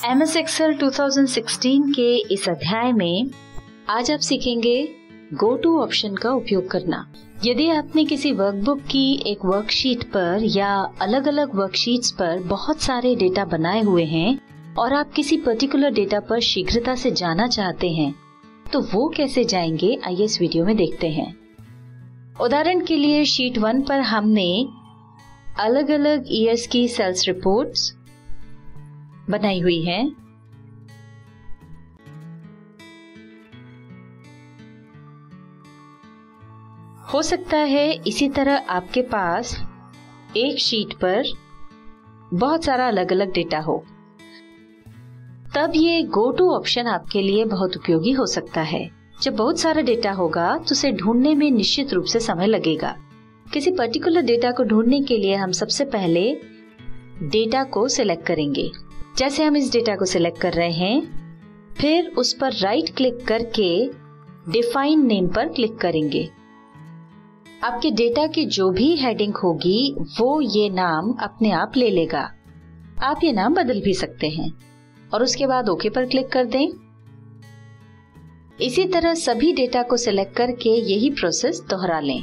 MS Excel 2016 के इस अध्याय में आज आप सीखेंगे गो टू ऑप्शन का उपयोग करना। यदि आपने किसी वर्कबुक की एक वर्कशीट पर या अलग अलग वर्कशीट्स पर बहुत सारे डेटा बनाए हुए हैं और आप किसी पर्टिकुलर डेटा पर शीघ्रता से जाना चाहते हैं, तो वो कैसे जाएंगे, आइए इस वीडियो में देखते हैं। उदाहरण के लिए शीट 1 पर हमने अलग अलग ईयर्स की सेल्स रिपोर्ट्स बनाई हुई हैं। हो सकता है इसी तरह आपके पास एक शीट पर बहुत सारा अलग अलग डेटा हो, तब ये गो टू ऑप्शन आपके लिए बहुत उपयोगी हो सकता है। जब बहुत सारा डेटा होगा तो उसे ढूंढने में निश्चित रूप से समय लगेगा। किसी पर्टिकुलर डेटा को ढूंढने के लिए हम सबसे पहले डेटा को सिलेक्ट करेंगे। जैसे हम इस डेटा को सिलेक्ट कर रहे हैं, फिर उस पर राइट क्लिक करके डिफाइन नेम पर क्लिक करेंगे। आपके डेटा की जो भी हेडिंग होगी वो ये नाम अपने आप ले लेगा। आप ये नाम बदल भी सकते हैं और उसके बाद ओके पर क्लिक कर दें। इसी तरह सभी डेटा को सिलेक्ट करके यही प्रोसेस दोहरा लें।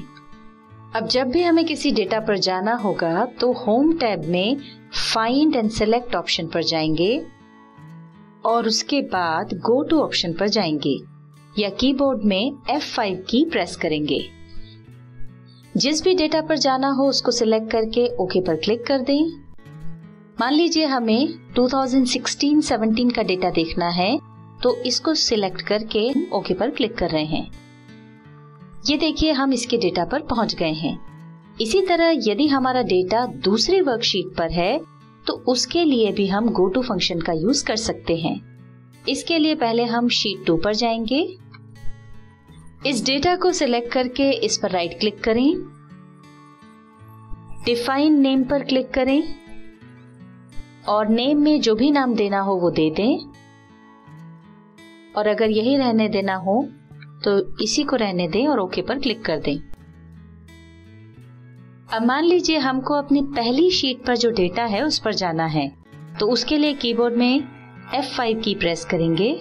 अब जब भी हमें किसी डेटा पर जाना होगा तो होम टैब में फाइंड एंड सेलेक्ट ऑप्शन पर जाएंगे और उसके बाद गो टू ऑप्शन पर जाएंगे या कीबोर्ड में F5 की प्रेस करेंगे। जिस भी डेटा पर जाना हो उसको सिलेक्ट करके ओके पर क्लिक कर दें। मान लीजिए हमें 2016-17 का डेटा देखना है, तो इसको सिलेक्ट करके ओके पर क्लिक कर रहे हैं। ये देखिए हम इसके डेटा पर पहुंच गए हैं। इसी तरह यदि हमारा डेटा दूसरी वर्कशीट पर है तो उसके लिए भी हम गो टू फंक्शन का यूज कर सकते हैं। इसके लिए पहले हम शीट 2 पर जाएंगे। इस डेटा को सिलेक्ट करके इस पर राइट क्लिक करें, डिफाइन नेम पर क्लिक करें और नेम में जो भी नाम देना हो वो दे दें, और अगर यही रहने देना हो तो इसी को रहने दें और ओके पर क्लिक कर दें। अब मान लीजिए हमको अपनी पहली शीट पर जो डेटा है उस पर जाना है, तो उसके लिए कीबोर्ड में F5 की प्रेस करेंगे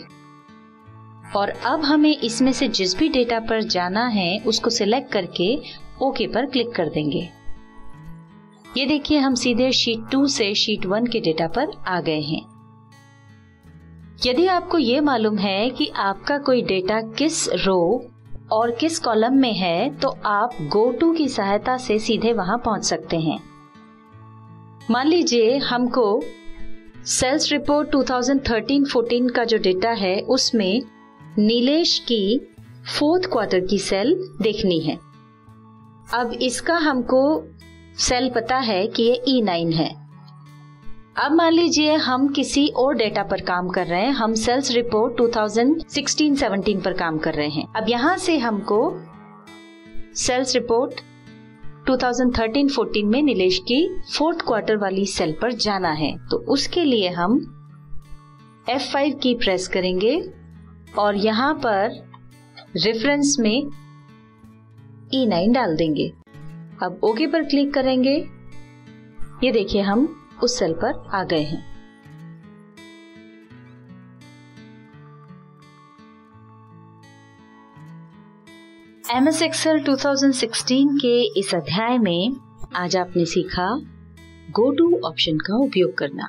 और अब हमें इसमें से जिस भी डेटा पर जाना है उसको सिलेक्ट करके ओके पर क्लिक कर देंगे। ये देखिए हम सीधे शीट 2 से शीट 1 के डेटा पर आ गए हैं। यदि आपको ये मालूम है कि आपका कोई डेटा किस रो और किस कॉलम में है, तो आप गो टू की सहायता से सीधे वहां पहुंच सकते हैं। मान लीजिए हमको सेल्स रिपोर्ट 2013-14 का जो डेटा है उसमें नीलेश की 4th क्वार्टर की सेल देखनी है। अब इसका हमको सेल पता है कि ये E9 है। अब मान लीजिए हम किसी और डेटा पर काम कर रहे हैं, हम सेल्स रिपोर्ट 2016-17 पर काम कर रहे हैं। अब यहाँ से हमको सेल्स रिपोर्ट 2013-14 में नीलेश की 4th क्वार्टर वाली सेल पर जाना है, तो उसके लिए हम F5 की प्रेस करेंगे और यहाँ पर रेफरेंस में E9 डाल देंगे। अब ओके पर क्लिक करेंगे। ये देखिए हम उस सेल पर आ गए हैं। MS Excel 2016 के इस अध्याय में आज आपने सीखा गो टू ऑप्शन का उपयोग करना।